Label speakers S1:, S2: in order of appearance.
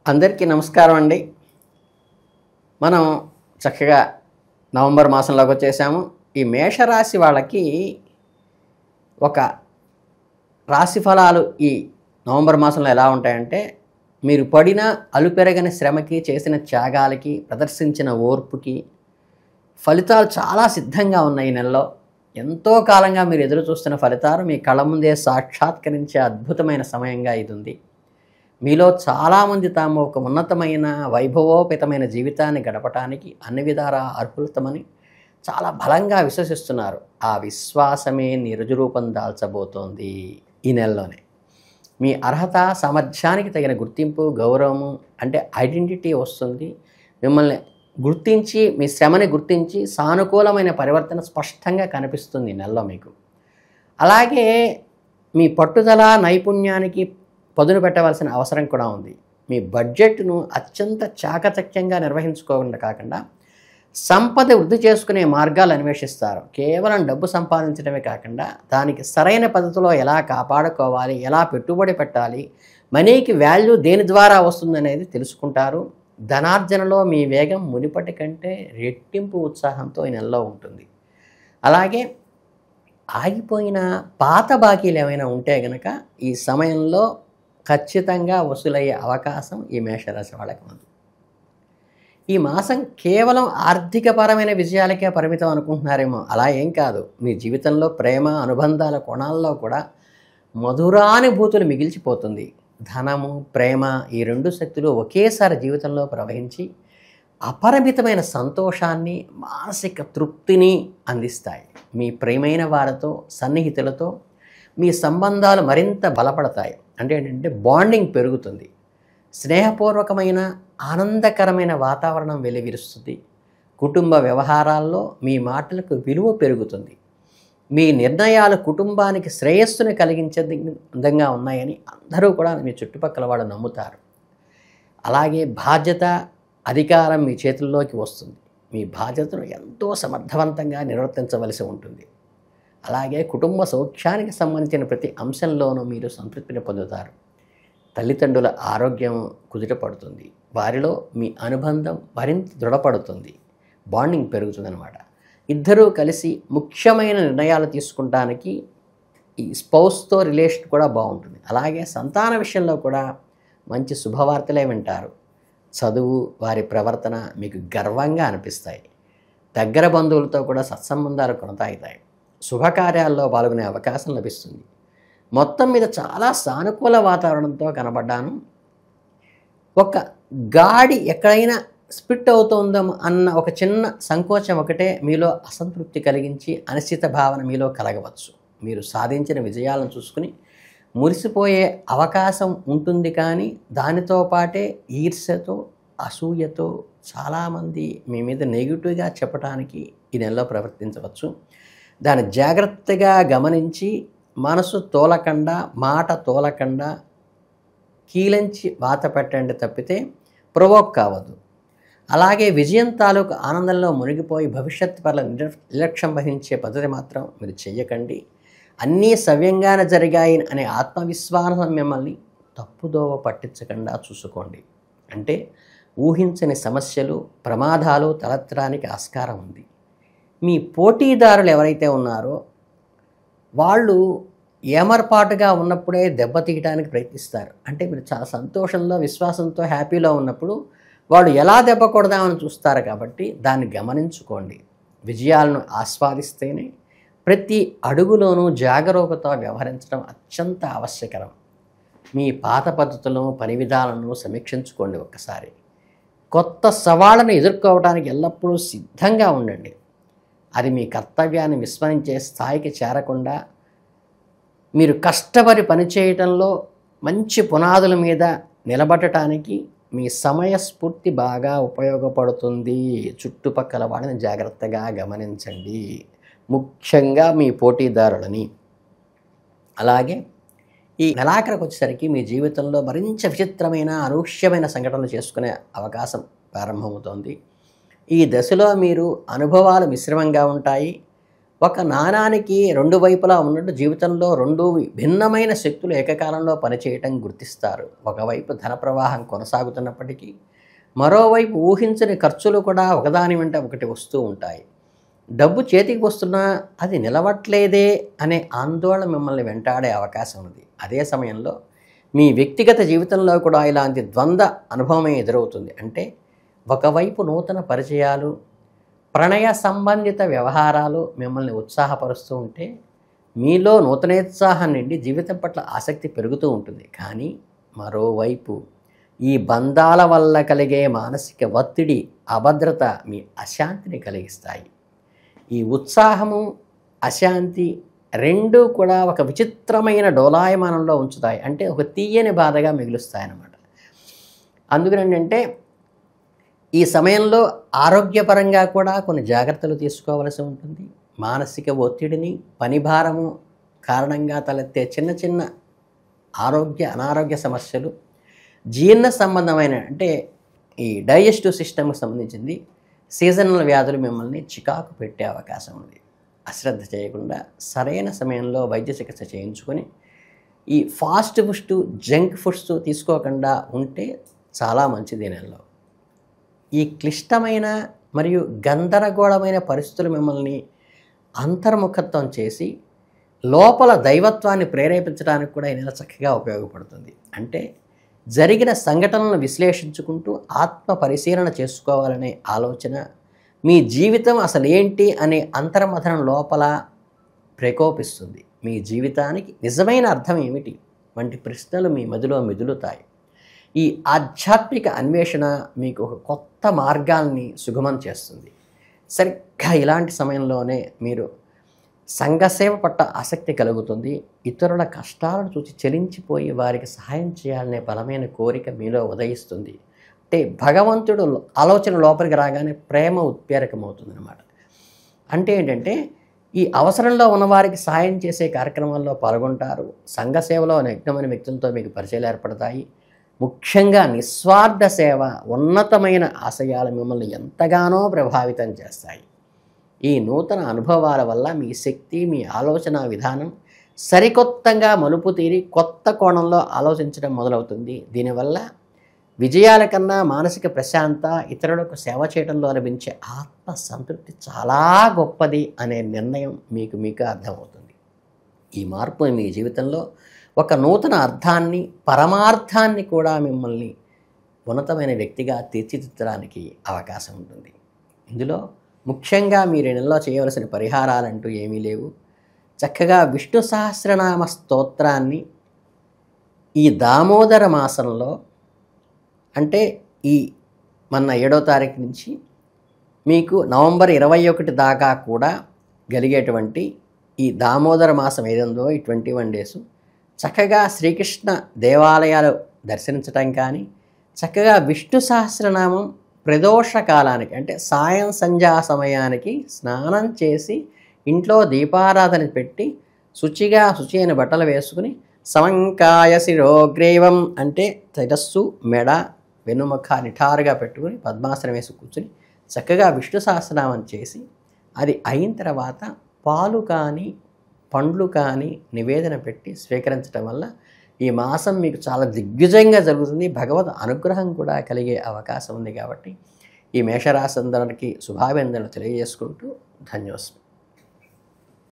S1: అందరికీ నమస్కారం అండి. మనం చక్కగా నవంబర్ మాసంలోకి వచ్చేసాము. ఈ మేషరాశి వాళ్ళకి ఒక రాశి ఫలాలు ఈ నవంబర్ మాసంలో ఎలా ఉంటాయంటే, మీరు పడిన అలుపెరగని శ్రమకి, చేసిన త్యాగాలకి, ప్రదర్శించిన ఓర్పుకి ఫలితాలు చాలా సిద్ధంగా ఉన్నాయి. ఈ నెలలో ఎంతో కాలంగా మీరు ఎదురు చూస్తున్న ఫలితాలు మీ కళ్ళ ముందే సాక్షాత్కరించే అద్భుతమైన సమయంగా ఇది ఉంది. మీలో చాలామంది తాము ఒక ఉన్నతమైన వైభవోపేతమైన జీవితాన్ని గడపటానికి అన్ని విధాలా అర్హులతమని చాలా బలంగా విశ్వసిస్తున్నారు. ఆ విశ్వాసమే నిజరూపం దాల్చబోతోంది ఈ నెలలోనే. మీ అర్హత సామర్థ్యానికి తగిన గుర్తింపు, గౌరవము అంటే ఐడెంటిటీ వస్తుంది. మిమ్మల్ని గుర్తించి, మీ శ్రమని గుర్తించి సానుకూలమైన పరివర్తన స్పష్టంగా కనిపిస్తుంది ఈ నెలలో మీకు. అలాగే మీ పట్టుదల, నైపుణ్యానికి పదును పెట్టవలసిన అవసరం కూడా ఉంది. మీ బడ్జెట్ను అత్యంత చాకచక్యంగా నిర్వహించుకోకుండా కాకుండా సంపద వృద్ధి చేసుకునే మార్గాలు అన్వేషిస్తారు. కేవలం డబ్బు సంపాదించడమే కాకుండా దానికి సరైన పద్ధతిలో ఎలా కాపాడుకోవాలి, ఎలా పెట్టుబడి పెట్టాలి, మనీకి వాల్యూ దేని ద్వారా వస్తుందనేది తెలుసుకుంటారు. ధనార్జనలో మీ వేగం మునిపటి కంటే రెట్టింపు ఉత్సాహంతో ఈ నెలలో ఉంటుంది. అలాగే ఆగిపోయిన పాత బాకీలు ఏమైనా ఉంటే గనక ఈ సమయంలో ఖచ్చితంగా వసూలయ్యే అవకాశం ఈ మేషరాశి వాళ్ళకి ఉంది. ఈ మాసం కేవలం ఆర్థికపరమైన విజయాలకే పరిమితం అనుకుంటున్నారేమో, అలా ఏం కాదు. మీ జీవితంలో ప్రేమ, అనుబంధాల కోణాల్లో కూడా మధురానుభూతులు మిగిల్చిపోతుంది. ధనము, ప్రేమ ఈ రెండు శక్తులు ఒకేసారి జీవితంలో ప్రవహించి అపరిమితమైన సంతోషాన్ని, మానసిక తృప్తిని అందిస్తాయి. మీ ప్రియమైన వారితో, సన్నిహితులతో మీ సంబంధాలు మరింత బలపడతాయి. అంటే ఏంటంటే బాండింగ్ పెరుగుతుంది. స్నేహపూర్వకమైన ఆనందకరమైన వాతావరణం వెలువరిస్తుంది. కుటుంబ వ్యవహారాల్లో మీ మాటలకు విలువ పెరుగుతుంది. మీ నిర్ణయాలు కుటుంబానికి శ్రేయస్సును కలిగించే విధంగా ఉన్నాయని అందరూ కూడా మీ చుట్టుపక్కల వాళ్ళు నమ్ముతారు. అలాగే బాధ్యత, అధికారం మీ చేతుల్లోకి వస్తుంది. మీ బాధ్యతను ఎంతో సమర్థవంతంగా నిర్వర్తించవలసి ఉంటుంది. అలాగే కుటుంబ సౌఖ్యానికి సంబంధించిన ప్రతి అంశంలోనూ మీరు సంతృప్తిని పొందుతారు. తల్లిదండ్రుల ఆరోగ్యం కుదుటపడుతుంది. వారిలో మీ అనుబంధం మరింత దృఢపడుతుంది. బాండింగ్ పెరుగుతుందన్నమాట. ఇద్దరూ కలిసి ముఖ్యమైన నిర్ణయాలు తీసుకుంటానికి ఈ స్పౌస్తో రిలేషన్ కూడా బాగుంటుంది. అలాగే సంతాన విషయంలో కూడా మంచి శుభవార్తలే వింటారు. చదువు, వారి ప్రవర్తన మీకు గర్వంగా అనిపిస్తాయి. దగ్గర బంధువులతో కూడా సత్సంబంధాలు కొనసాగుతాయి. శుభకార్యాల్లో పాల్గొనే అవకాశం లభిస్తుంది. మొత్తం మీద చాలా సానుకూల వాతావరణంతో కనబడ్డాను. ఒక గాడి ఎక్కడైనా స్పిట్ అవుతుందో అన్న ఒక చిన్న సంకోచం ఒకటే మీలో అసంతృప్తి కలిగించి అనిశ్చిత భావన మీలో కలగవచ్చు. మీరు సాధించిన విజయాలను చూసుకుని మురిసిపోయే అవకాశం ఉంటుంది. కానీ దానితో పాటే ఈర్ష్యతో, అసూయతో చాలామంది మీ మీద నెగిటివ్గా చెప్పడానికి ఈ నెలలో ప్రవర్తించవచ్చు. దాన్ని జాగ్రత్తగా గమనించి మనసు తోలకుండా, మాట తోలకుండా కీలించి వాత పెట్టండి తప్పితే ప్రొవోక్ కావద్దు. అలాగే విజయం తాలూకు ఆనందంలో మునిగిపోయి భవిష్యత్తు పట్ల నిర్లక్ష్యం వహించే పద్ధతి మాత్రం మీరు చెయ్యకండి. అన్నీ సవ్యంగానే జరిగాయి అనే ఆత్మవిశ్వాసం మిమ్మల్ని తప్పుదోవ పట్టించకుండా చూసుకోండి. అంటే ఊహించని సమస్యలు, ప్రమాదాలు తలెత్తడానికి ఆస్కారం ఉంది. మీ పోటీదారులు ఎవరైతే ఉన్నారో వాళ్ళు ఏమరపాటుగా ఉన్నప్పుడే దెబ్బతీయడానికి ప్రయత్నిస్తారు. అంటే మీరు చాలా సంతోషంలో, విశ్వాసంతో, హ్యాపీలో ఉన్నప్పుడు వాళ్ళు ఎలా దెబ్బ కొడదామని చూస్తారు. కాబట్టి దాన్ని గమనించుకోండి. విజయాలను ఆస్వాదిస్తేనే ప్రతి అడుగులోనూ జాగరూకత వ్యవహరించడం అత్యంత ఆవశ్యకరం. మీ పాత పద్ధతులను, పని విధాలను సమీక్షించుకోండి ఒక్కసారి. కొత్త సవాళ్ళను ఎదుర్కోవడానికి ఎల్లప్పుడూ సిద్ధంగా ఉండండి. అది మీ కర్తవ్యాన్ని విస్మరించే స్థాయికి చేరకుండా మీరు కష్టపడి పనిచేయటంలో మంచి పునాదుల మీద నిలబడటానికి మీ సమయస్ఫూర్తి బాగా ఉపయోగపడుతుంది. చుట్టుపక్కల వాళ్ళని జాగ్రత్తగా గమనించండి, ముఖ్యంగా మీ పోటీదారులని. అలాగే ఈ నెలాఖరికి వచ్చేసరికి మీ జీవితంలో మరింత విచిత్రమైన, అనూహ్యమైన సంఘటనలు చేసుకునే అవకాశం ప్రారంభమవుతోంది. ఈ దశలో మీరు అనుభవాలు మిశ్రమంగా ఉంటాయి. ఒక నాణానికి రెండు వైపులా ఉన్నట్టు జీవితంలో రెండు భిన్నమైన శక్తులు ఏకకాలంలో పనిచేయటం గుర్తిస్తారు. ఒకవైపు ధన ప్రవాహం కొనసాగుతున్నప్పటికీ మరోవైపు ఊహించని ఖర్చులు కూడా ఒకదాని వెంట ఒకటి వస్తూ ఉంటాయి. డబ్బు చేతికి వస్తున్నా అది నిలవట్లేదే అనే ఆందోళన మిమ్మల్ని వెంటాడే అవకాశం ఉంది. అదే సమయంలో మీ వ్యక్తిగత జీవితంలో కూడా ఇలాంటి ద్వంద్వ అనుభవమే ఎదురవుతుంది. అంటే ఒకవైపు నూతన పరిచయాలు, ప్రణయ సంబంధిత వ్యవహారాలు మిమ్మల్ని ఉత్సాహపరుస్తూ ఉంటే మీలో నూతనోత్సాహం నిండి జీవితం పట్ల ఆసక్తి పెరుగుతూ ఉంటుంది. కానీ మరోవైపు ఈ బంధాల వల్ల కలిగే మానసిక ఒత్తిడి, అభద్రత మీ అశాంతిని కలిగిస్తాయి. ఈ ఉత్సాహము, అశాంతి రెండూ కూడా ఒక విచిత్రమైన డోలాయమానంలో ఉంచుతాయి. అంటే ఒక తీయని బాధగా మిగులుస్తాయన్నమాట. అందుకని ఏంటంటే ఈ సమయంలో ఆరోగ్యపరంగా కూడా కొన్ని జాగ్రత్తలు తీసుకోవలసి ఉంటుంది. మానసిక ఒత్తిడిని, పనిభారము కారణంగా తలెత్తే చిన్న చిన్న అనారోగ్య సమస్యలు, జీర్ణ సంబంధమైన అంటే ఈ డైజెస్టివ్ సిస్టమ్కి సంబంధించింది సీజనల్ వ్యాధులు మిమ్మల్ని చికాకు పెట్టే అవకాశం ఉంది. అశ్రద్ధ చేయకుండా సరైన సమయంలో వైద్య చికిత్స చేయించుకొని ఈ ఫాస్ట్ ఫుడ్స్, జంక్ ఫుడ్స్ తీసుకోకుండా ఉంటే చాలా మంచిది. నెలలో ఈ క్లిష్టమైన మరియు గందరగోళమైన పరిస్థితులు మిమ్మల్ని అంతర్ముఖత్వం చేసి లోపల దైవత్వాన్ని ప్రేరేపించడానికి కూడా ఈ నెల చక్కగా ఉపయోగపడుతుంది. అంటే జరిగిన సంఘటనలను విశ్లేషించుకుంటూ ఆత్మ పరిశీలన చేసుకోవాలనే ఆలోచన, మీ జీవితం అసలు ఏంటి అనే అంతర్మథనం లోపల ప్రకోపిస్తుంది. మీ జీవితానికి నిజమైన అర్థం ఏమిటి వంటి ప్రశ్నలు మీ మదిలో మెదులుతాయి. ఈ ఆధ్యాత్మిక అన్వేషణ మీకు ఒక కొత్త మార్గాల్ని సుగమం చేస్తుంది. సరిగ్గా ఇలాంటి సమయంలోనే మీరు సంఘసేవ పట్ల ఆసక్తి కలుగుతుంది. ఇతరుల కష్టాలను చూసి చలించిపోయి వారికి సహాయం చేయాలనే బలమైన కోరిక మీలో ఉదయిస్తుంది. అంటే భగవంతుడు ఆలోచన లోపలికి రాగానే ప్రేమ ఉత్ప్రేరకమవుతుంది అన్నమాట. అంటే ఏంటంటే ఈ అవసరంలో ఉన్నవారికి సాయం చేసే కార్యక్రమాల్లో పాల్గొంటారు. సంఘసేవలో నిమగ్నమైన వ్యక్తులతో మీకు పరిచయాలు ఏర్పడతాయి. ముఖ్యంగా నిస్వార్థ సేవ, ఉన్నతమైన ఆశయాలు మిమ్మల్ని ఎంతగానో ప్రభావితం చేస్తాయి. ఈ నూతన అనుభవాల వల్ల మీ శక్తి, మీ ఆలోచన విధానం సరికొత్తగా మలుపు తీరి కొత్త కోణంలో ఆలోచించడం మొదలవుతుంది. దీనివల్ల విజయాల కన్నా మానసిక ప్రశాంత, ఇతరులకు సేవ చేయడంలో లభించే ఆత్మ సంతృప్తి చాలా గొప్పది అనే నిర్ణయం మీకు అర్థమవుతుంది. ఈ మార్పు మీ జీవితంలో ఒక నూతన అర్థాన్ని, పరమార్థాన్ని కూడా మిమ్మల్ని ఉన్నతమైన వ్యక్తిగా తీర్చిదిద్దడానికి అవకాశం ఉంటుంది. ఇందులో ముఖ్యంగా మీరు ఈ నెలలో చేయవలసిన పరిహారాలంటూ ఏమీ లేవు. చక్కగా విష్ణు సహస్రనామ స్తోత్రాన్ని ఈ దామోదర మాసంలో, అంటే ఈ మొన్న 7వ తారీఖు నుంచి మీకు నవంబర్ 21 దాకా కూడా కలిగేటువంటి ఈ దామోదర మాసం ఏదందో ఈ 21 డేస్ చక్కగా శ్రీకృష్ణ దేవాలయాలు దర్శించటం కానీ, చక్కగా విష్ణు సహస్రనామం ప్రదోష కాలానికి అంటే సాయం సంధ్యా సమయానికి స్నానం చేసి ఇంట్లో దీపారాధన పెట్టి శుచి అయిన బట్టలు వేసుకుని సమంకాయ శిరోగ్రీవం అంటే శిరస్సు, మెడ, వెన్నుముఖ నిఠారుగా పెట్టుకుని పద్మాసనం వేసి కూర్చుని చక్కగా విష్ణు సహస్రనామం చేసి అది అయిన తర్వాత పాలు కానీ పండ్లు కానీ నివేదన పెట్టి స్వీకరించడం వల్ల ఈ మాసం మీకు చాలా దిగ్విజయంగా జరుగుతుంది. భగవద్ అనుగ్రహం కూడా కలిగే అవకాశం ఉంది. కాబట్టి ఈ మేషరాశి అందరికి శుభాభినందనలు తెలియజేసుకుంటూ ధన్యోస్మి.